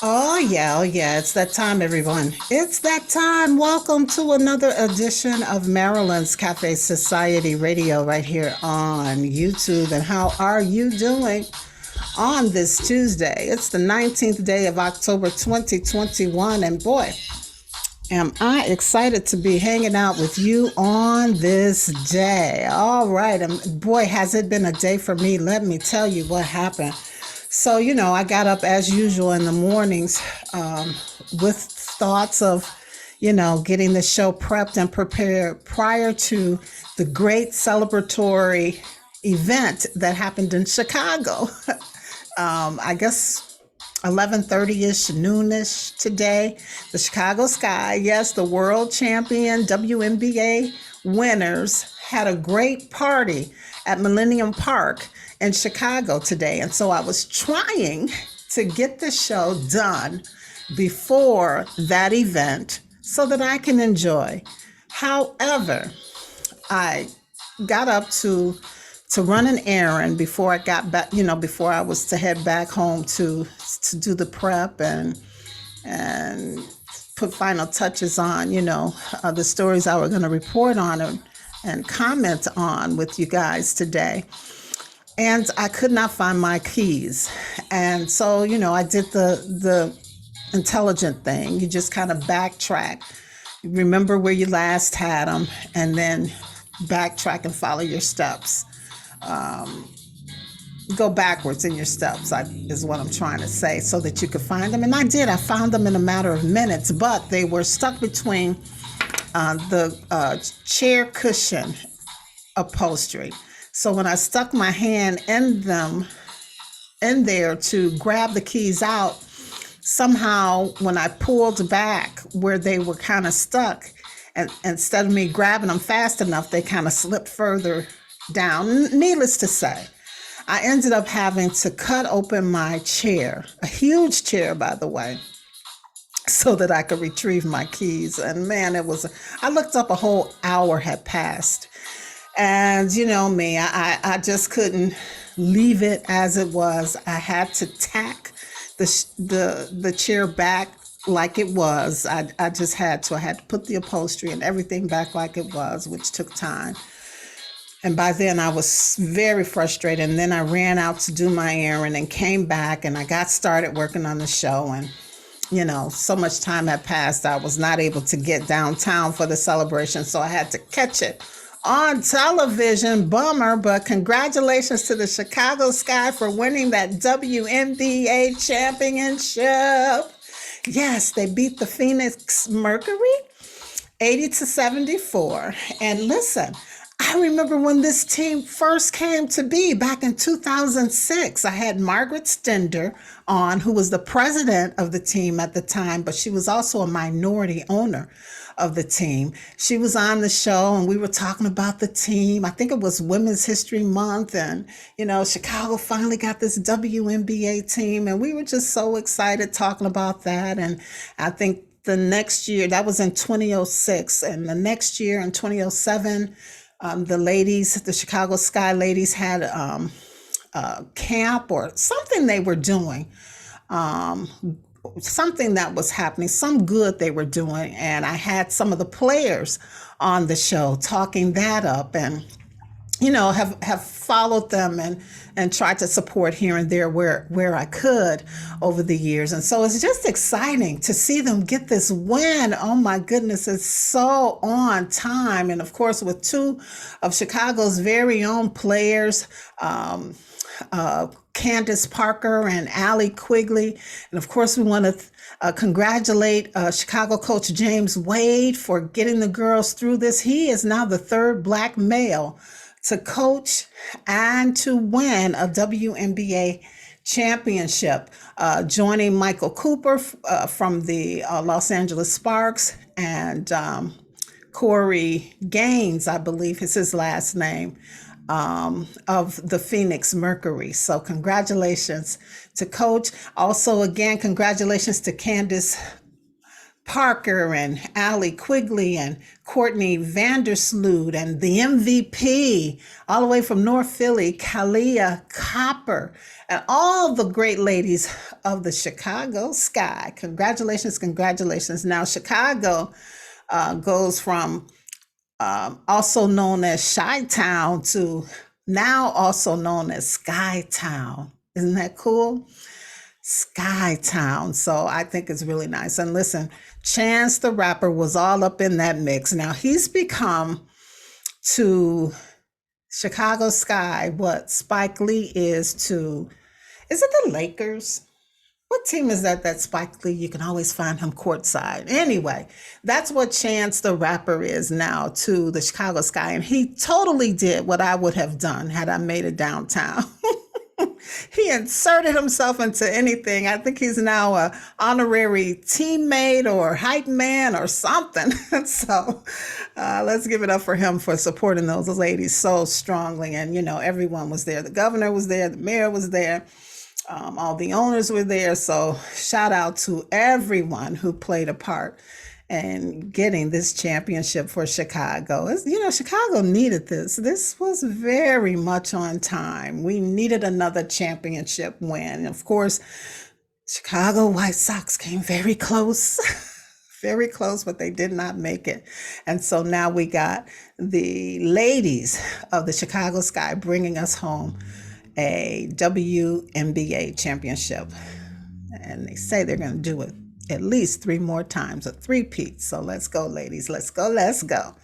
Oh yeah, it's that time, everyone. It's that time. Welcome to another edition of Marilyn's Cafe Society Radio right here on YouTube. And how are you doing on this Tuesday? It's the 19th day of October 2021. And boy, am I excited to be hanging out with you on this day. All right. And boy, has it been a day for me. Let me tell you what happened. So, I got up as usual in the mornings with thoughts of, getting the show prepped and prepared prior to the great celebratory event that happened in Chicago. I guess 11:30ish, noonish today. The Chicago Sky, yes, the world champion WNBA winners had a great party at Millennium Park in Chicago today. And so I was trying to get the show done before that event so that I can enjoy. However, I got up to run an errand before I got back, before I was to head back home to do the prep and put final touches on, the stories I were going to report on and comment on with you guys today. And I could not find my keys. And so, I did the intelligent thing. You just kind of backtrack. Remember where you last had them and then backtrack and follow your steps. Go backwards in your steps is what I'm trying to say, so that you could find them. And I did. I found them in a matter of minutes, but they were stuck between the chair cushion upholstery. So when I stuck my hand in there to grab the keys out, somehow when I pulled back where they were kind of stuck, and instead of me grabbing them fast enough, they kind of slipped further down. Needless to say, I ended up having to cut open my chair, a huge chair, by the way, so that I could retrieve my keys. And man, I looked up, a whole hour had passed. And you know me, I just couldn't leave it as it was. I had to tack the chair back like it was. I just had to. I had to put the upholstery and everything back like it was, which took time. And by then I was very frustrated. And then I ran out to do my errand and came back and I got started working on the show. And so much time had passed. I was not able to get downtown for the celebration, so I had to catch it on television. Bummer, but congratulations to the Chicago Sky for winning that WNBA championship. Yes, they beat the Phoenix Mercury 80-74. And listen, I remember when this team first came to be back in 2006. I had Margaret Stender on, who was the president of the team at the time, but she was also a minority owner of the team. She was on the show and we were talking about the team. I think it was Women's History Month, and Chicago finally got this WNBA team, and we were just so excited talking about that. And I think the next year, that was in 2006, and the next year in 2007, the Chicago Sky ladies had camp or something they were doing, something that was happening, some good they were doing. And I had some of the players on the show talking that up, and have followed them and tried to support here and there where I could over the years. And so it's just exciting to see them get this win. Oh my goodness, it's so on time. And of course, with two of Chicago's very own players, Candace Parker and Allie Quigley. And of course, we want to congratulate Chicago coach James Wade for getting the girls through this. He is now the third Black male to coach and to win a WNBA championship, joining Michael Cooper from the Los Angeles Sparks, and Corey Gaines, I believe is his last name, of the Phoenix Mercury. So congratulations to Coach. Also, again, congratulations to Candace Parker and Allie Quigley and Courtney Vandersloot and the MVP, all the way from North Philly, Kalia Copper, and all the great ladies of the Chicago Sky. Congratulations, congratulations. Now, Chicago goes from also known as Chi-Town to now also known as Sky-Town. Isn't that cool? Sky-Town. So I think it's really nice. And listen, Chance the Rapper was all up in that mix. Now he's become to Chicago Sky what Spike Lee is to, is it the Lakers? What team is that Spike Lee? You can always find him courtside. Anyway, that's what Chance the Rapper is now to the Chicago Sky. And he totally did what I would have done had I made it downtown. He inserted himself into anything. I think he's now a honorary teammate or hype man or something. So let's give it up for him for supporting those ladies so strongly. And, you know, everyone was there. The governor was there. The mayor was there. All the owners were there. So shout out to everyone who played a part in getting this championship for Chicago. You know, Chicago needed this. This was very much on time. We needed another championship win. Of course, Chicago White Sox came very close. Very close, but they did not make it. And so now we got the ladies of the Chicago Sky bringing us home a WNBA championship. And they say they're going to do it at least 3 more times, a three-peat. So let's go, ladies. Let's go. Let's go.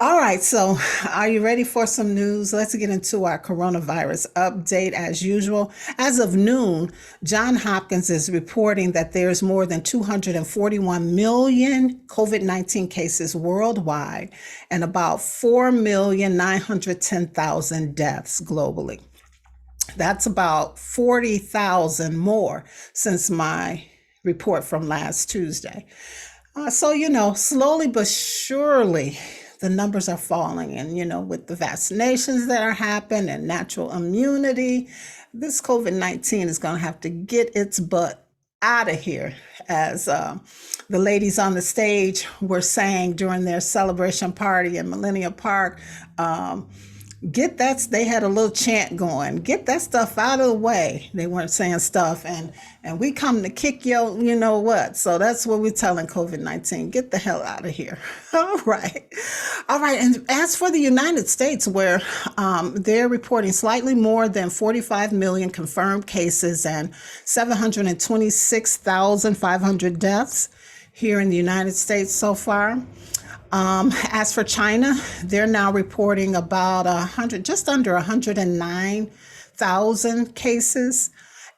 All right. So are you ready for some news? Let's get into our coronavirus update as usual. As of noon, Johns Hopkins is reporting that there's more than 241 million COVID-19 cases worldwide and about 4,910,000 deaths globally. That's about 40,000 more since my report from last Tuesday. So, you know, slowly but surely the numbers are falling. And, you know, with the vaccinations that are happening and natural immunity, this COVID-19 is going to have to get its butt out of here, as the ladies on the stage were saying during their celebration party in Millennium Park. Get that, they had a little chant going, get that stuff out of the way. They weren't saying stuff, and we come to kick your, you know what. So that's what we're telling COVID-19, get the hell out of here. All right. And as for the United States, where they're reporting slightly more than 45 million confirmed cases and 726,500 deaths here in the United States so far. As for China, they're now reporting about just under 109,000 cases,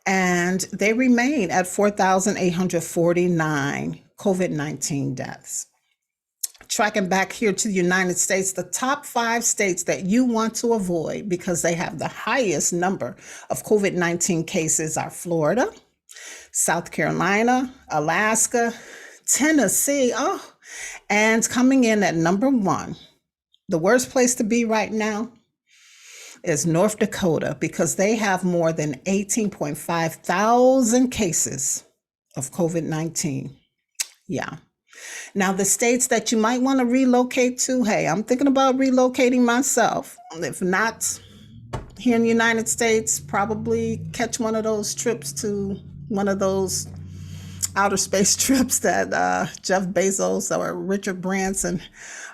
and they remain at 4,849 COVID-19 deaths. Tracking back here to the United States, the top 5 states that you want to avoid because they have the highest number of COVID-19 cases are Florida, South Carolina, Alaska, Tennessee, and coming in at number 1, the worst place to be right now is North Dakota, because they have more than 18.5 thousand cases of COVID-19. Yeah. Now, the states that you might want to relocate to, hey, I'm thinking about relocating myself. If not here in the United States, probably catch one of those trips to one of those outer space trips that Jeff Bezos or Richard Branson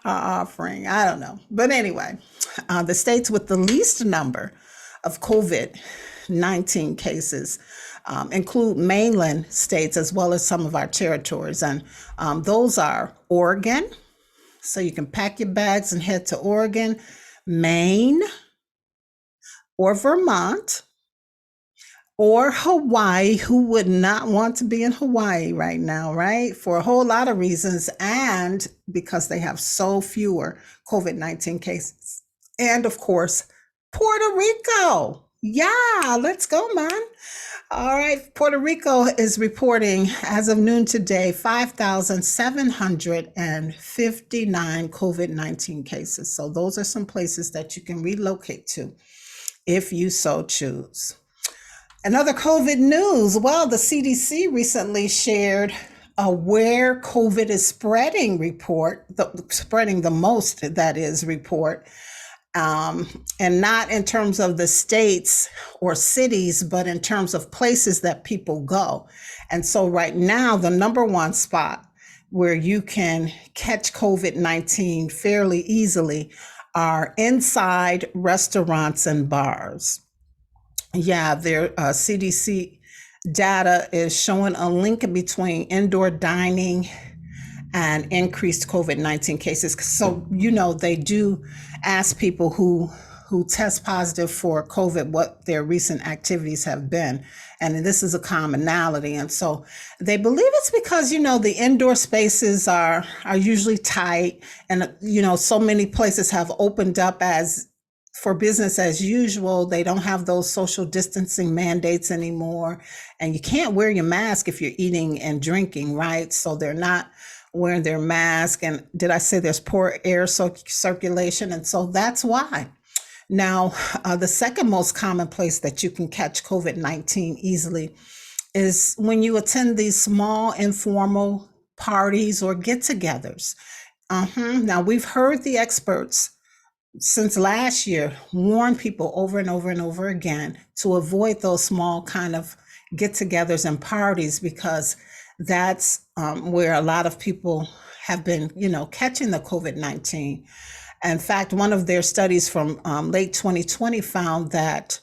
are offering. I don't know. But anyway, the states with the least number of COVID-19 cases include mainland states as well as some of our territories. And those are Oregon. So you can pack your bags and head to Oregon, Maine, or Vermont, or Hawaii. Who would not want to be in Hawaii right now, right? For a whole lot of reasons, and because they have so fewer COVID-19 cases. And of course, Puerto Rico. Yeah, let's go, man. All right, Puerto Rico is reporting as of noon today 5,759 COVID-19 cases. So those are some places that you can relocate to if you so choose. Another COVID news. Well, the CDC recently shared where COVID is spreading the most, that is, report, and not in terms of the states or cities, but in terms of places that people go. And so right now, the number one spot where you can catch COVID-19 fairly easily are inside restaurants and bars. Yeah, their CDC data is showing a link between indoor dining and increased COVID-19 cases. So, they do ask people who test positive for COVID what their recent activities have been. And this is a commonality. And so they believe it's because, the indoor spaces are usually tight. And, so many places have opened up as for business as usual. They don't have those social distancing mandates anymore. And you can't wear your mask if you're eating and drinking, right? So they're not wearing their mask. And did I say there's poor air circulation? And so that's why. Now, the second most common place that you can catch COVID-19 easily is when you attend these small informal parties or get-togethers. Now, we've heard the experts since last year warn people over and over and over again to avoid those small kind of get-togethers and parties, because that's where a lot of people have been, catching the COVID-19. In fact, one of their studies from late 2020 found that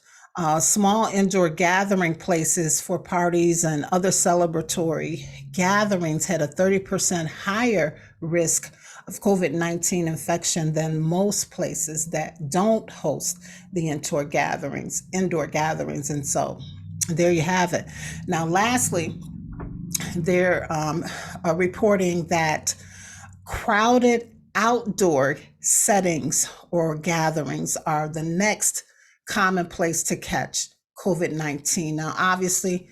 small indoor gathering places for parties and other celebratory gatherings had a 30% higher risk of COVID-19 infection than most places that don't host the indoor gatherings. And so there you have it. Now, lastly, they're reporting that crowded outdoor settings or gatherings are the next common place to catch COVID-19. Now, obviously,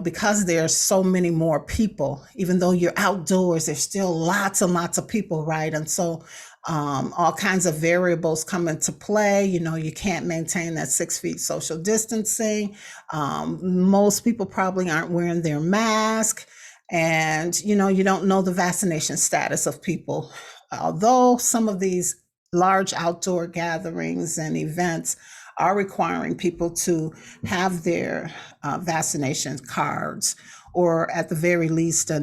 because there's so many more people, even though you're outdoors, there's still lots and lots of people, right? And so all kinds of variables come into play. You can't maintain that 6 feet social distancing. Most people probably aren't wearing their mask. And, you don't know the vaccination status of people. Although some of these large outdoor gatherings and events are requiring people to have their vaccination cards, or at the very least a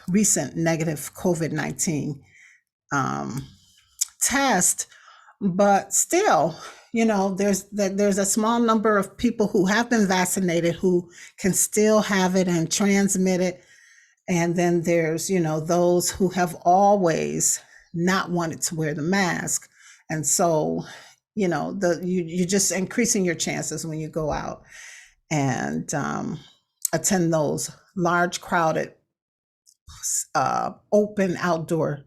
recent negative COVID-19 test. But still, there's a small number of people who have been vaccinated who can still have it and transmit it. And then there's, those who have always not wanted to wear the mask. And so, you're just increasing your chances when you go out and attend those large, crowded, open outdoor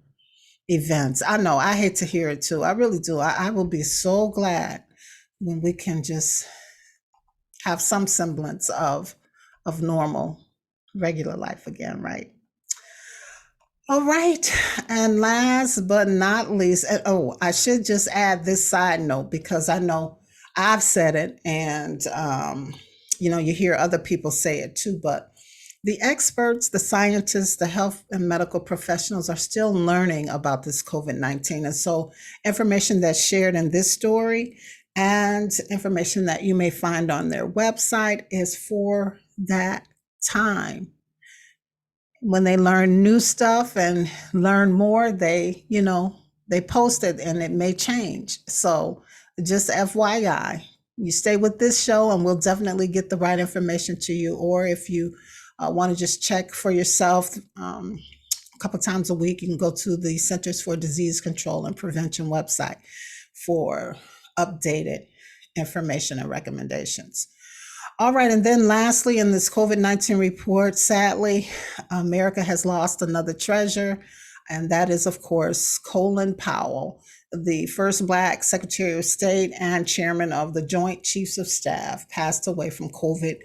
events. I know, I hate to hear it too. I really do. I will be so glad when we can just have some semblance of normal, regular life again, right? All right. And last but not least, I should just add this side note, because I know I've said it, and you hear other people say it too, but the experts, the scientists, the health and medical professionals are still learning about this COVID-19. And so information that's shared in this story and information that you may find on their website is for that time. When they learn new stuff and learn more, they post it, and it may change. So just FYI, you stay with this show and we'll definitely get the right information to you. Or if you want to just check for yourself a couple times a week, you can go to the Centers for Disease Control and Prevention website for updated information and recommendations. All right. And then lastly, in this COVID-19 report, sadly, America has lost another treasure. And that is, of course, Colin Powell, the first Black Secretary of State and Chairman of the Joint Chiefs of Staff, passed away from COVID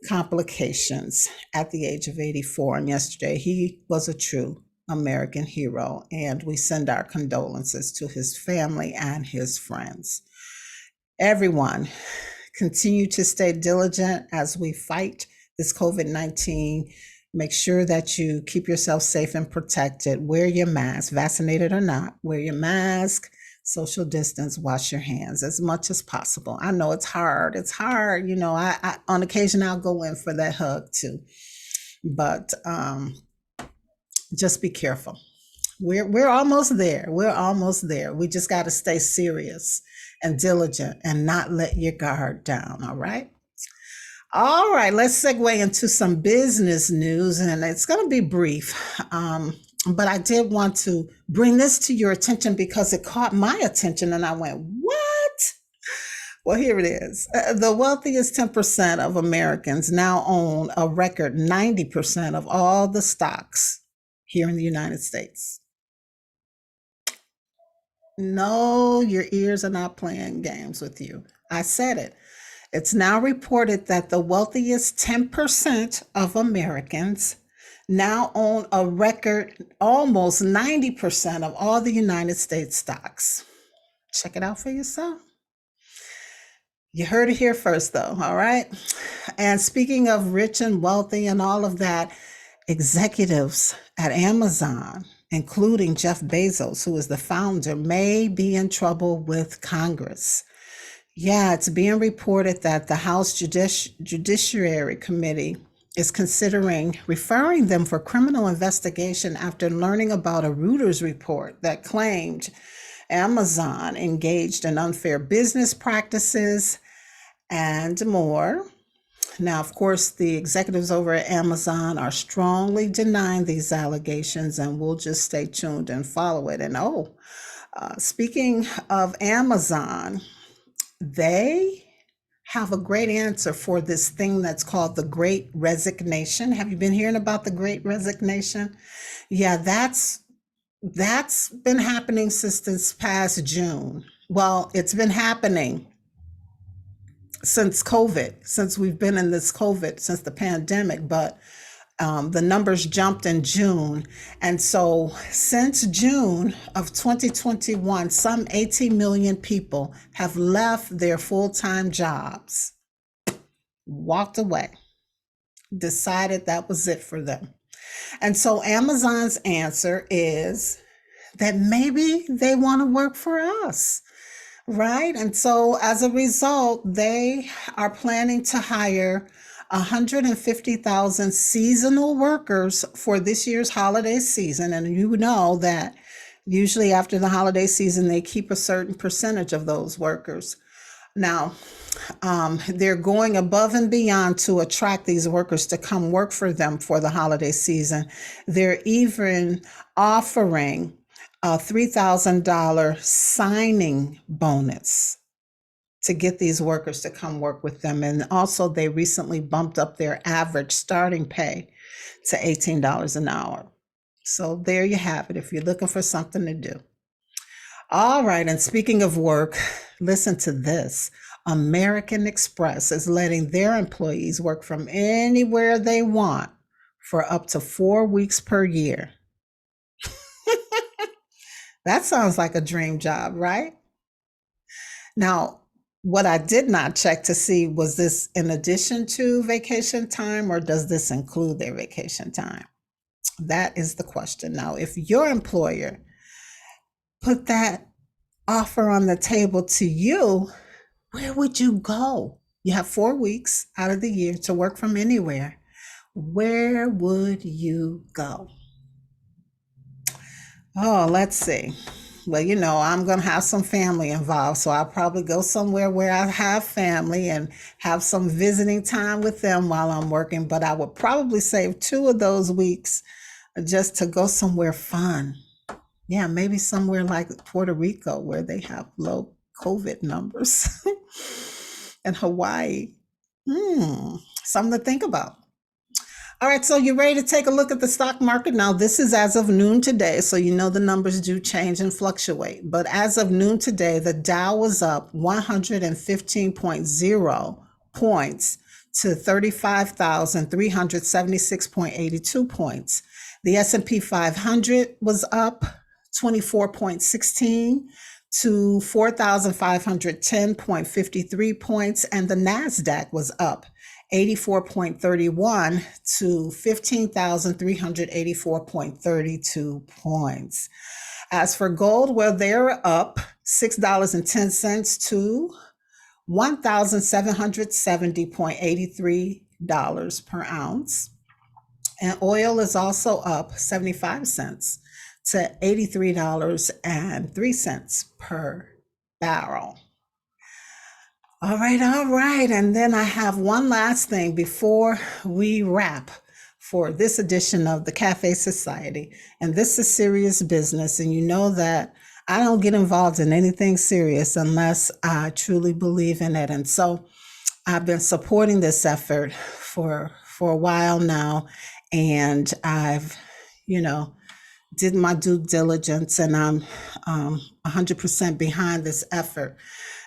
complications at the age of 84. And yesterday, he was a true American hero. And we send our condolences to his family and his friends. Everyone, continue to stay diligent as we fight this COVID-19 Make sure that you keep yourself safe and protected. Wear your mask, vaccinated or not. Wear your mask, social distance, wash your hands as much as possible. I know it's hard. It's hard. I on occasion I'll go in for that hug too, but just be careful. We're almost there. We're almost there. We just got to stay serious and diligent and not let your guard down. All right. All right, let's segue into some business news, and it's going to be brief. But I did want to bring this to your attention because it caught my attention, and I went, "What?" Well, here it is. The wealthiest 10% of Americans now own a record 90% of all the stocks here in the United States. No, your ears are not playing games with you. I said it. It's now reported that the wealthiest 10% of Americans now own a record almost 90% of all the United States stocks. Check it out for yourself. You heard it here first, though, all right? And speaking of rich and wealthy and all of that, executives at Amazon, including Jeff Bezos, who is the founder, may be in trouble with Congress. Yeah, it's being reported that the House Judiciary Committee is considering referring them for criminal investigation after learning about a Reuters report that claimed Amazon engaged in unfair business practices and more. Now, of course, the executives over at Amazon are strongly denying these allegations, and we'll just stay tuned and follow it. And speaking of Amazon, they have a great answer for this thing that's called the Great Resignation. Have you been hearing about the Great Resignation? Yeah, that's been happening since this past June. Well, it's been happening since COVID, since we've been in this COVID, since the pandemic, but the numbers jumped in June. And so since June of 2021, some 18 million people have left their full-time jobs, walked away, decided that was it for them. And so Amazon's answer is that maybe they want to work for us. Right. And so as a result, they are planning to hire 150,000 seasonal workers for this year's holiday season. And you know that usually after the holiday season, they keep a certain percentage of those workers. Now, they're going above and beyond to attract these workers to come work for them for the holiday season. They're even offering a $3,000 signing bonus to get these workers to come work with them. And also they recently bumped up their average starting pay to $18 an hour. So there you have it if you're looking for something to do. All right, and speaking of work, listen to this. American Express is letting their employees work from anywhere they want for up to 4 weeks per year. That sounds like a dream job, right? Now, what I did not check to see, was this in addition to vacation time or does this include their vacation time? That is the question. Now, if your employer put that offer on the table to you, where would you go? You have 4 weeks out of the year to work from anywhere. Where would you go? Oh, let's see. Well, I'm going to have some family involved, so I'll probably go somewhere where I have family and have some visiting time with them while I'm working. But I would probably save 2 of those weeks just to go somewhere fun. Yeah, maybe somewhere like Puerto Rico where they have low COVID numbers and Hawaii. Something to think about. All right, so you ready to take a look at the stock market? Now, this is as of noon today, so the numbers do change and fluctuate. But as of noon today, the Dow was up 115.0 points to 35,376.82 points. The S&P 500 was up 24.16 to 4,510.53 points, and the NASDAQ was up 84.31 to 15,384.32 points. As for gold, well, they're up $6.10 to $1,770.83 per ounce. And oil is also up 75 cents to $83.03 per barrel. All right, all right. And then I have one last thing before we wrap for this edition of the Cafe Society. And this is serious business. And you know that I don't get involved in anything serious unless I truly believe in it. And so I've been supporting this effort for a while now. And I've, did my due diligence, and I'm 100% behind this effort.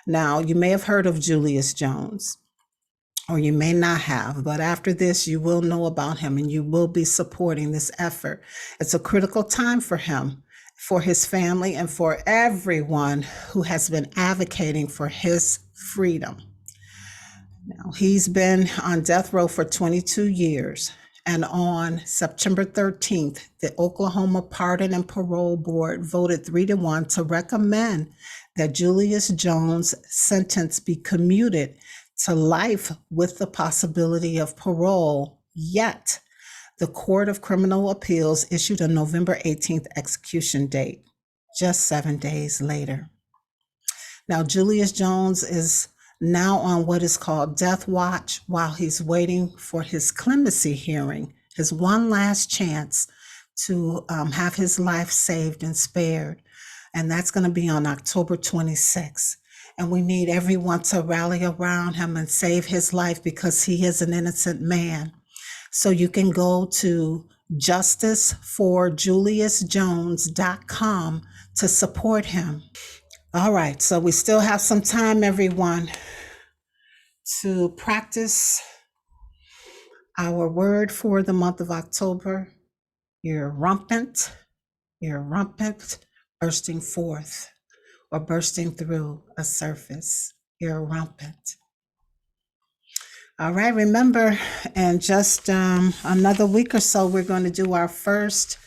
Now, you may have heard of Julius Jones, or you may not have, but after this, you will know about him and you will be supporting this effort. It's a critical time for him, for his family, and for everyone who has been advocating for his freedom. Now, he's been on death row for 22 years. And on September 13th, the Oklahoma Pardon and Parole Board voted 3-1 to recommend that Julius Jones' sentence be commuted to life with the possibility of parole. Yet, the Court of Criminal Appeals issued a November 18th execution date, just 7 days later. Now, Julius Jones is now on what is called death watch while he's waiting for his clemency hearing, his one last chance to have his life saved and spared. And that's going to be on October 26th. And we need everyone to rally around him and save his life because he is an innocent man. So you can go to justiceforjuliusjones.com to support him. All right, so we still have some time, everyone, to practice our word for the month of October. You're rampant, bursting forth or bursting through a surface. You're rampant. All right, remember, in just another week or so, we're going to do our first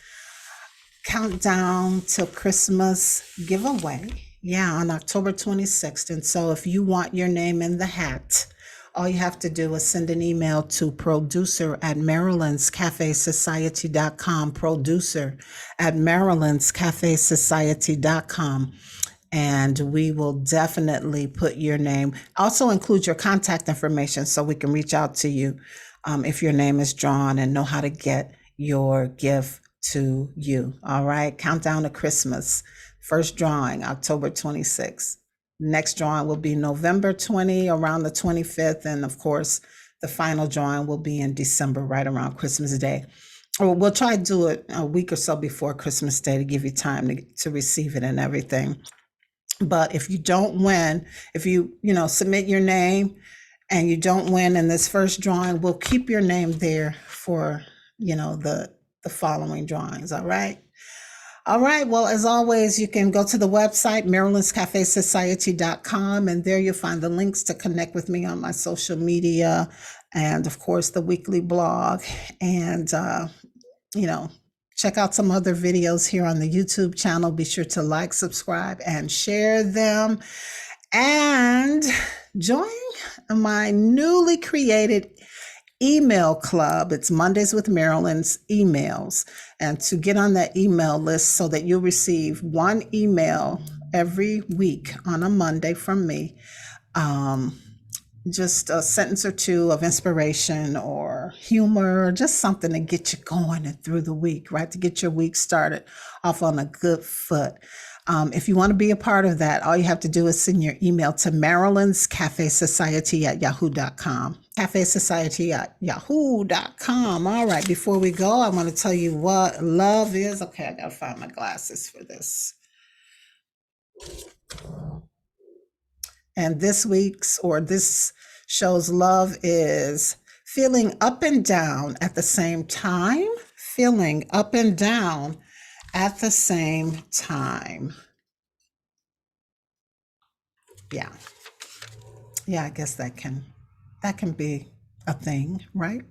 countdown to Christmas giveaway. Yeah, on October 26th. And so if you want your name in the hat, all you have to do is send an email to producer@marilynscafesociety.com, producer@marilynscafesociety.com. And we will definitely put your name, also include your contact information so we can reach out to you if your name is drawn and know how to get your gift to you. All right, countdown to Christmas. First drawing, October 26th. Next drawing will be November 20, around the 25th. And of course, the final drawing will be in December, right around Christmas Day. Or we'll try to do it a week or so before Christmas Day to give you time to receive it and everything. But if you don't win, if you submit your name and you don't win in this first drawing, we'll keep your name there for, the following drawings. All right. All right. Well, as always, you can go to the website, marilynscafesociety.com, and there you'll find the links to connect with me on my social media and, of course, the weekly blog. And, check out some other videos here on the YouTube channel. Be sure to like, subscribe, and share them. And join my newly created email club. It's Mondays with Marilyn's emails. And to get on that email list so that you'll receive one email every week on a Monday from me, just a sentence or two of inspiration or humor, just something to get you going and through the week, right? To get your week started off on a good foot. If you want to be a part of that, all you have to do is send your email to marilynscafesociety@yahoo.com. cafesociety@yahoo.com. All right, before we go, I want to tell you what love is. Okay, I got to find my glasses for this. And this show's love is feeling up and down at the same time. Feeling up and down at the same time. Yeah, I guess that can be a thing, right?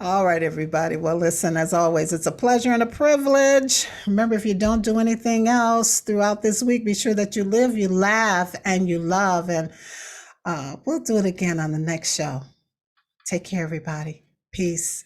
All right, everybody. Well, listen, as always, it's a pleasure and a privilege. Remember, if you don't do anything else throughout this week, be sure that you live, you laugh, and you love. And we'll do it again on the next show. Take care, everybody. Peace.